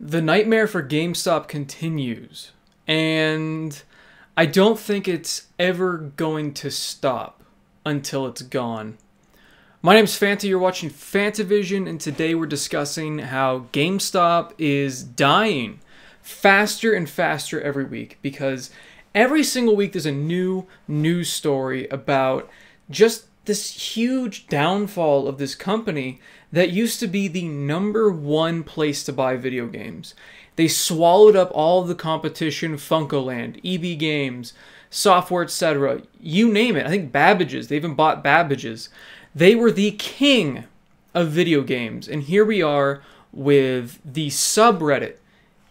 The nightmare for GameStop continues, and I don't think it's ever going to stop until it's gone. My name's Fanta, you're watching Fantavision, and today we're discussing how GameStop is dying faster and faster every week, because every single week there's a new news story about just this huge downfall of this company that used to be the #1 place to buy video games. They swallowed up all of the competition, Funkoland, EB Games, Software, etc. You name it. I think Babbage's. They even bought Babbage's. They were the king of video games. And here we are with the subreddit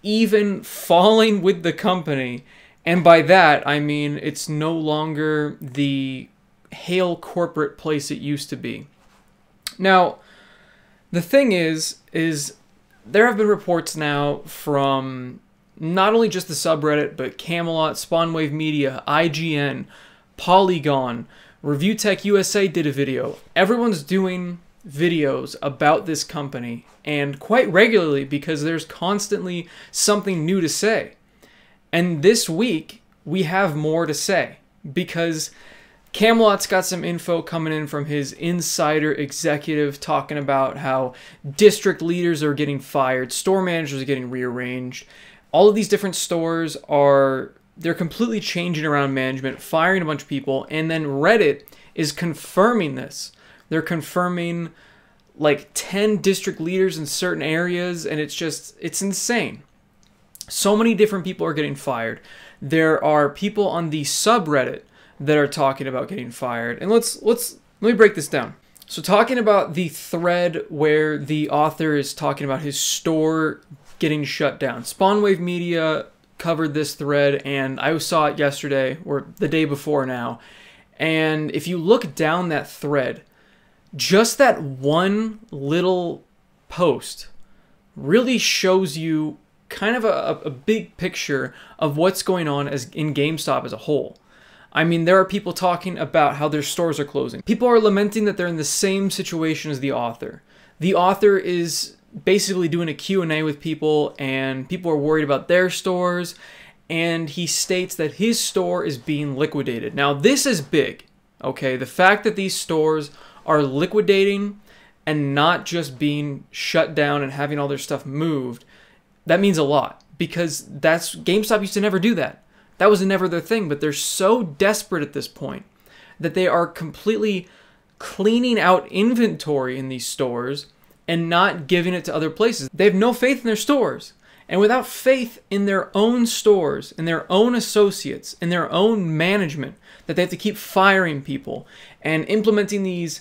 even falling with the company. And by that, I mean it's no longer the hail corporate place it used to be. Now, the thing is there have been reports now from not only just the subreddit, but Camelot, Spawnwave Media, IGN, Polygon, Review Tech USA did a video. Everyone's doing videos about this company, and quite regularly, because there's constantly something new to say. And this week, we have more to say, because Camelot's got some info coming in from his insider executive talking about how district leaders are getting fired, store managers are getting rearranged. All of these different stores they're completely changing around management, firing a bunch of people, and then Reddit is confirming this. They're confirming like 10 district leaders in certain areas, and it's insane. So many different people are getting fired. There are people on the subreddit that are talking about getting fired. And let me break this down. So talking about the thread where the author is talking about his store getting shut down. Spawnwave Media covered this thread, and I saw it yesterday, or the day before now. And if you look down that thread, just that one little post really shows you kind of a big picture of what's going on in GameStop as a whole. I mean, there are people talking about how their stores are closing. People are lamenting that they're in the same situation as the author. The author is basically doing a Q&A with people, and people are worried about their stores, and he states that his store is being liquidated. Now, this is big, okay? The fact that these stores are liquidating and not just being shut down and having all their stuff moved, that means a lot, because GameStop used to never do that. That was never their thing, but they're so desperate at this point that they are completely cleaning out inventory in these stores and not giving it to other places. They have no faith in their stores. And without faith in their own stores, in their own associates, in their own management, that they have to keep firing people and implementing these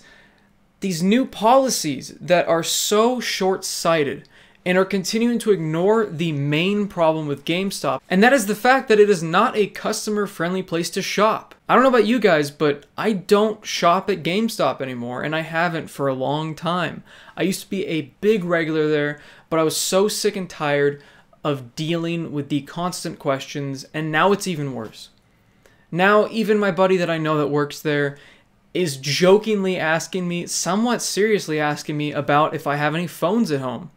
new policies that are so short-sighted and are continuing to ignore the main problem with GameStop, and that is the fact that it is not a customer-friendly place to shop. I don't know about you guys, but I don't shop at GameStop anymore, and I haven't for a long time. I used to be a big regular there, but I was so sick and tired of dealing with the constant questions, and now it's even worse. Now, even my buddy that I know that works there is jokingly asking me, somewhat seriously asking me, about if I have any phones at home.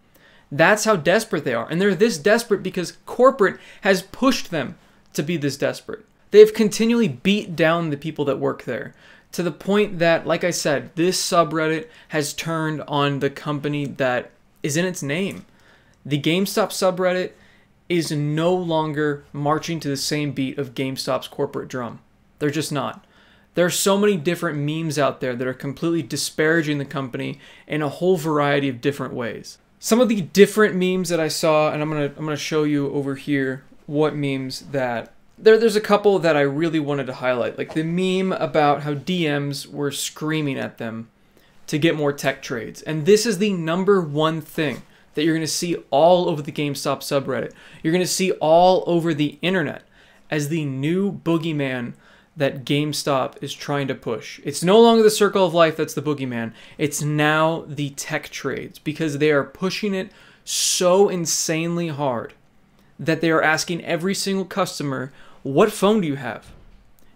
That's how desperate they are. And they're this desperate because corporate has pushed them to be this desperate. They've continually beat down the people that work there, to the point that, like I said, this subreddit has turned on the company that is in its name. The GameStop subreddit is no longer marching to the same beat of GameStop's corporate drum. They're just not. There are so many different memes out there that are completely disparaging the company in a whole variety of different ways. Some of the different memes that I saw, and I'm gonna show you over here what memes that there's a couple that I really wanted to highlight, like the meme about how DMs were screaming at them to get more tech trades, and this is the #1 thing that you're gonna see all over the GameStop subreddit. You're gonna see all over the internet as the new boogeyman that GameStop is trying to push. It's no longer the circle of life that's the boogeyman. It's now the tech trades, because they are pushing it so insanely hard that they are asking every single customer, what phone do you have?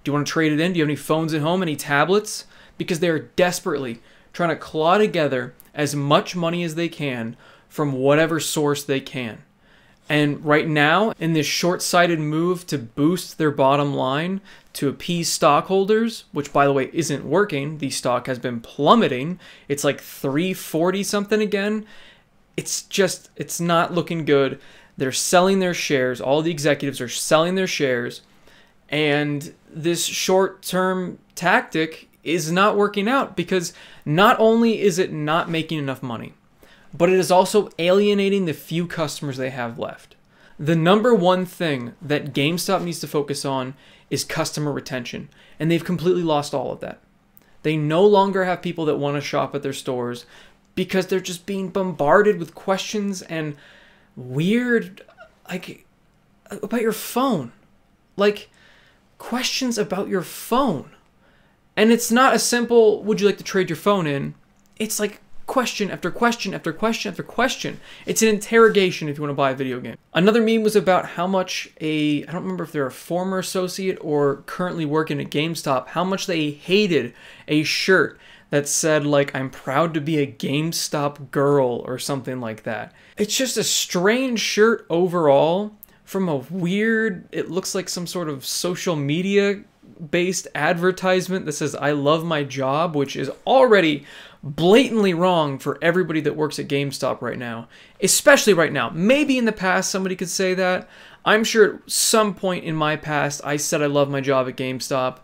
Do you want to trade it in? Do you have any phones at home? Any tablets? Because they are desperately trying to claw together as much money as they can from whatever source they can. And right now, in this short-sighted move to boost their bottom line, to appease stockholders, which by the way isn't working, the stock has been plummeting. It's like 340 something again. It's not looking good. They're selling their shares. All the executives are selling their shares. And this short-term tactic is not working out because not only is it not making enough money, but it is also alienating the few customers they have left. The number one thing that GameStop needs to focus on is customer retention, and they've completely lost all of that. They no longer have people that want to shop at their stores because they're just being bombarded with questions and weird, like, about your phone. Like, questions about your phone. And it's not a simple, would you like to trade your phone in? It's like question after question after question after question. It's an interrogation if you want to buy a video game. Another meme was about how much I don't remember if they're a former associate or currently working at GameStop, how much they hated a shirt that said, like, I'm proud to be a GameStop girl or something like that. It's just a strange shirt overall from a weird, it looks like some sort of social media based advertisement that says I love my job, which is already blatantly wrong for everybody that works at GameStop right now, especially right now. Maybe in the past somebody could say that. I'm sure at some point in my past I said I love my job at GameStop,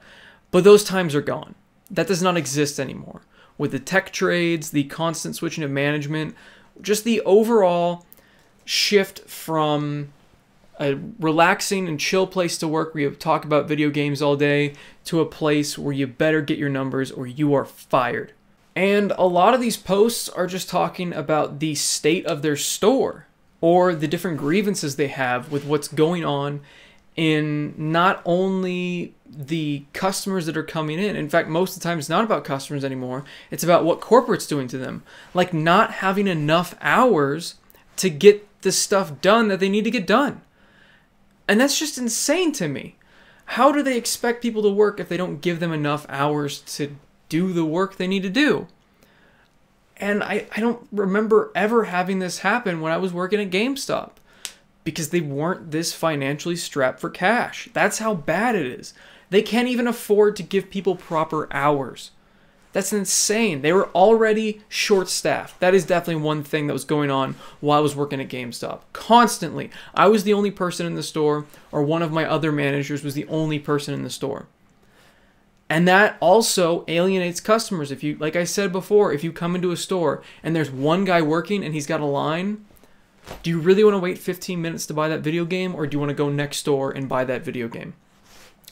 but those times are gone. That does not exist anymore. With the tech trades, the constant switching of management, just the overall shift from a relaxing and chill place to work where you talk about video games all day to a place where you better get your numbers or you are fired. And a lot of these posts are just talking about the state of their store or the different grievances they have with what's going on in not only the customers that are coming in. In fact, most of the time it's not about customers anymore. It's about what corporate's doing to them. Like not having enough hours to get the stuff done that they need to get done. And that's just insane to me. How do they expect people to work if they don't give them enough hours to do the work they need to do? And I don't remember ever having this happen when I was working at GameStop because they weren't this financially strapped for cash. That's how bad it is. They can't even afford to give people proper hours. That's insane. They were already short-staffed. That is definitely one thing that was going on while I was working at GameStop. Constantly. I was the only person in the store, or one of my other managers was the only person in the store. And that also alienates customers. If you, like I said before, if you come into a store and there's one guy working and he's got a line, do you really want to wait 15 minutes to buy that video game, or do you want to go next door and buy that video game?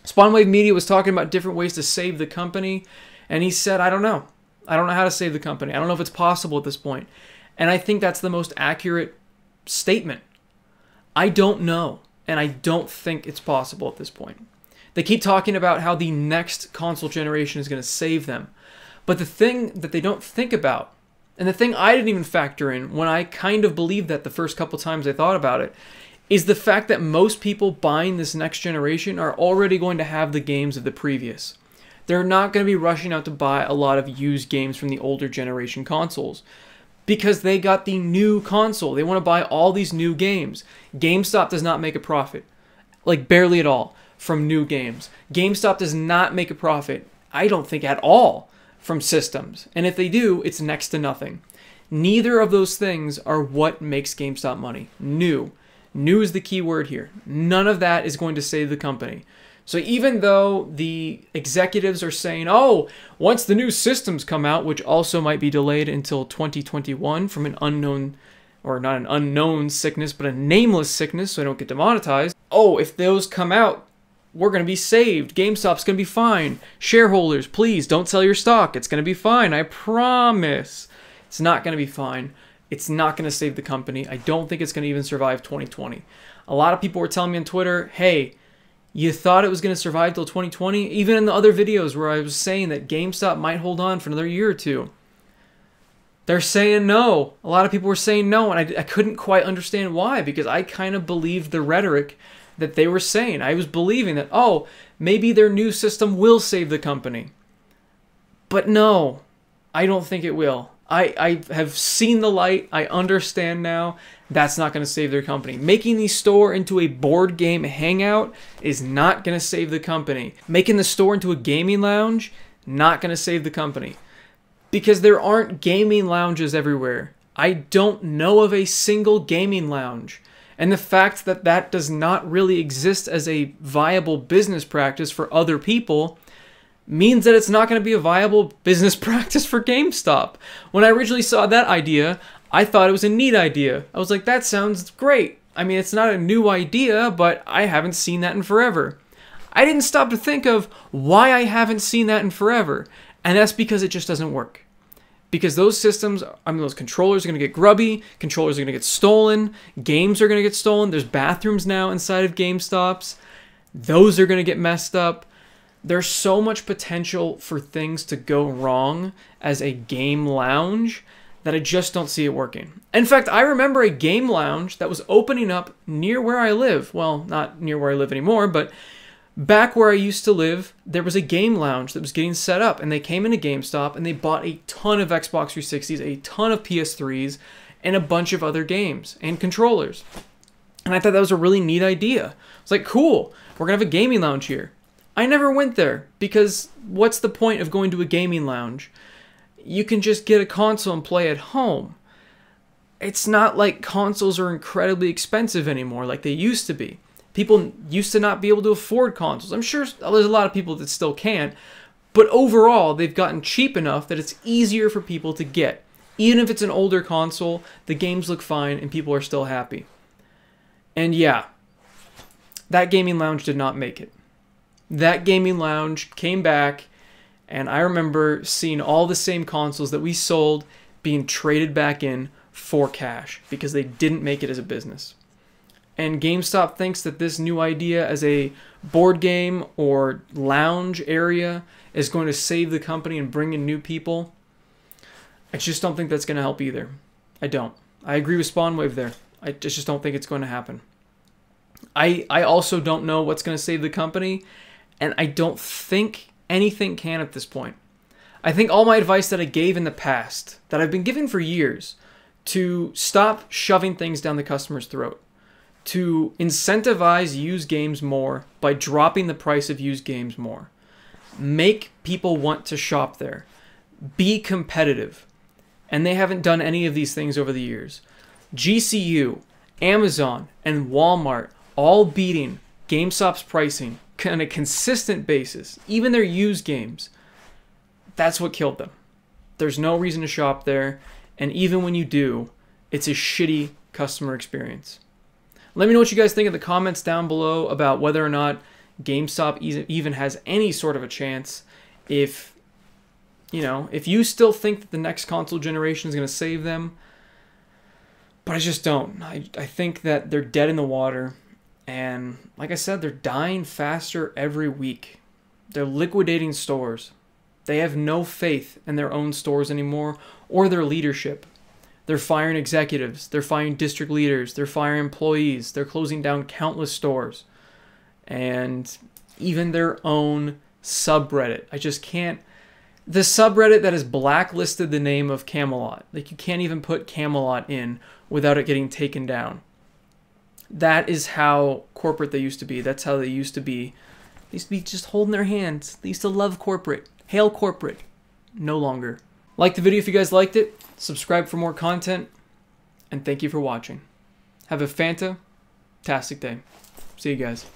Spawnwave Media was talking about different ways to save the company. And he said, I don't know. I don't know how to save the company. I don't know if it's possible at this point. And I think that's the most accurate statement. I don't know. And I don't think it's possible at this point. They keep talking about how the next console generation is going to save them. But the thing that they don't think about, and the thing I didn't even factor in when I kind of believed that the first couple times I thought about it, is the fact that most people buying this next generation are already going to have the games of the previous. They're not going to be rushing out to buy a lot of used games from the older generation consoles because they got the new console. They want to buy all these new games. GameStop does not make a profit, like barely at all, from new games. GameStop does not make a profit, I don't think at all, from systems. And if they do, it's next to nothing. Neither of those things are what makes GameStop money. New. New is the key word here. None of that is going to save the company. So even though the executives are saying, oh, once the new systems come out, which also might be delayed until 2021 from an unknown, or not an unknown sickness, but a nameless sickness, so I don't get demonetized. Oh, if those come out, we're going to be saved. GameStop's going to be fine. Shareholders, please don't sell your stock. It's going to be fine. I promise. It's not going to be fine. It's not going to save the company. I don't think it's going to even survive 2020. A lot of people were telling me on Twitter, hey, you thought it was going to survive till 2020? Even in the other videos where I was saying that GameStop might hold on for another year or two. They're saying no. A lot of people were saying no, and I couldn't quite understand why, because I kind of believed the rhetoric that they were saying. I was believing that, oh, maybe their new system will save the company. But no, I don't think it will. I have seen the light. I understand now. That's not going to save their company. Making the store into a board game hangout is not going to save the company. Making the store into a gaming lounge, not going to save the company. Because there aren't gaming lounges everywhere. I don't know of a single gaming lounge. And the fact that that does not really exist as a viable business practice for other people means that it's not going to be a viable business practice for GameStop. When I originally saw that idea, I thought it was a neat idea. I was like, that sounds great. I mean, it's not a new idea, but I haven't seen that in forever. I didn't stop to think of why I haven't seen that in forever. And that's because it just doesn't work. Because those systems, I mean, those controllers are going to get grubby, controllers are going to get stolen, games are going to get stolen, there's bathrooms now inside of GameStop's, those are going to get messed up. There's so much potential for things to go wrong as a game lounge that I just don't see it working. In fact, I remember a game lounge that was opening up near where I live. Well, not near where I live anymore, but back where I used to live, there was a game lounge that was getting set up, and they came into GameStop and they bought a ton of Xbox 360s, a ton of PS3s, and a bunch of other games and controllers. And I thought that was a really neat idea. It's like, cool, we're gonna have a gaming lounge here. I never went there because what's the point of going to a gaming lounge? You can just get a console and play at home. It's not like consoles are incredibly expensive anymore like they used to be. People used to not be able to afford consoles. I'm sure there's a lot of people that still can't, but overall, they've gotten cheap enough that it's easier for people to get. Even if it's an older console, the games look fine and people are still happy. And yeah, that gaming lounge did not make it. That gaming lounge came back, and I remember seeing all the same consoles that we sold being traded back in for cash because they didn't make it as a business. And GameStop thinks that this new idea as a board game or lounge area is going to save the company and bring in new people. I just don't think that's going to help either. I don't. I agree with Spawnwave there. I just don't think it's going to happen. I also don't know what's going to save the company, and I don't think anything can at this point. I think all my advice that I gave in the past, that I've been giving for years, to stop shoving things down the customer's throat, to incentivize used games more by dropping the price of used games more, make people want to shop there, be competitive. And they haven't done any of these things over the years. GCU, Amazon, and Walmart all beating GameStop's pricing on a consistent basis, even their used games. That's what killed them. There's no reason to shop there, and even when you do, it's a shitty customer experience. Let me know what you guys think in the comments down below about whether or not GameStop even has any sort of a chance. If you still think that the next console generation is going to save them, but I just don't. I think that they're dead in the water. And like I said, they're dying faster every week. They're liquidating stores. They have no faith in their own stores anymore or their leadership. They're firing executives. They're firing district leaders. They're firing employees. They're closing down countless stores. And even their own subreddit. I just can't. The subreddit that has blacklisted the name of Camelot. Like, you can't even put Camelot in without it getting taken down. That is how corporate they used to be. That's how they used to be. They used to be just holding their hands. They used to love corporate. Hail corporate. No longer. Like the video if you guys liked it. Subscribe for more content. And thank you for watching. Have a fantastic day. See you guys.